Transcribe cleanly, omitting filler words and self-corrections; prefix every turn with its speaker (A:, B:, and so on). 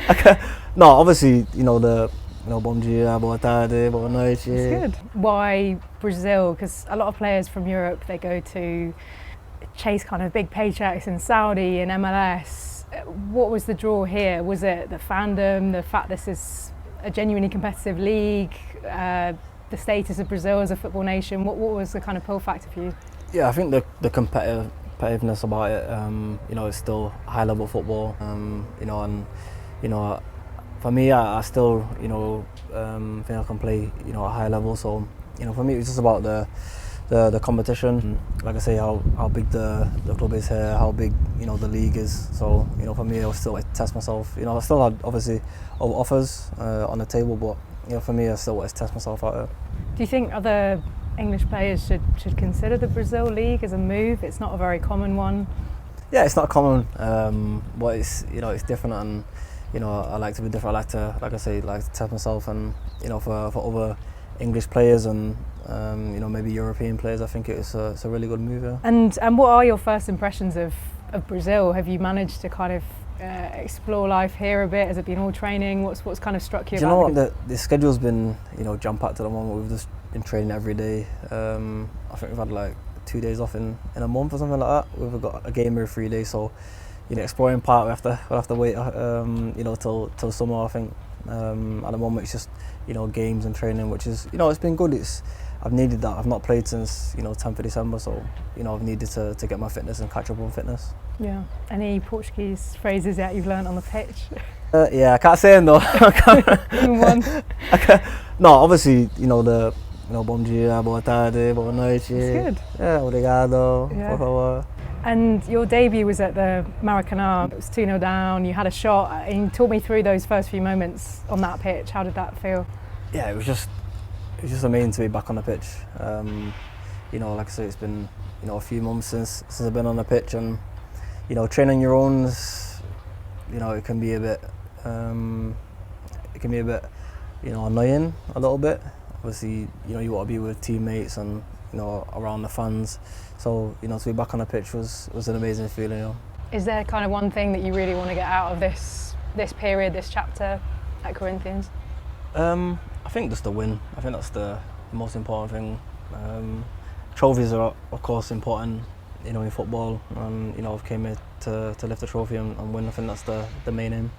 A: Okay. No, obviously, bom dia, boa tarde, boa noite.
B: It's good. Why Brazil? Because a lot of players from Europe, they go to chase kind of big paychecks in Saudi and MLS. What was the draw here? Was it the fandom, the fact this is a genuinely competitive league, the status of Brazil as a football nation? What was the kind of pull factor for you?
A: Yeah, I think the competitiveness about it, it's still high level football, and for me, I still, think I can play, at a high level. So, for me, it's just about the competition. Like I say, how big the club is here, how big, the league is. So, for me, I was still like test myself. I still had obviously other offers on the table, but for me, I still want to test myself out there.
B: Do you think other English players should consider the Brazil league as a move? It's not a very common one.
A: Yeah, it's not common, but it's different, and I like to be different. I like to, like I say, like to test myself, and for other English players and maybe European players, I think it's a really good move. Yeah.
B: And what are your first impressions of Brazil? Have you managed to kind of explore life here a bit? Has it been all training? What's kind of struck you?
A: Do you know what, the schedule's been jam packed at the moment. We've just been training every day. I think we've had like 2 days off in a month or something like that. We've got a game every 3 days, so exploring part we'll have to wait till summer. I think at the moment it's just games and training, which is it's been good. I've needed that. I've not played since 10th of December, so I've needed to get my fitness and catch up on fitness.
B: Yeah. Any Portuguese phrases that you've learned on the pitch?
A: Yeah, I can't say them though.
B: Even one.
A: No, obviously the bom dia, boa tarde, boa noite.
B: It's good.
A: Yeah, obrigado.
B: Yeah.
A: Por favor.
B: And your debut was at the Maracanã. It was 2-0 down. You had a shot. And you talk me through those first few moments on that pitch. How did that feel?
A: Yeah, it was just amazing to be back on the pitch. Like I say, it's been a few months since I've been on the pitch, and training your own, it can be a bit annoying a little bit. Obviously, you want to be with teammates and around the fans. So to be back on the pitch was an amazing feeling.
B: Is there kind of one thing that you really want to get out of this period, this chapter at Corinthians?
A: I think just the win. I think that's the most important thing. Trophies are of course important, in football, and I've came here to lift the trophy and win. I think that's the main aim.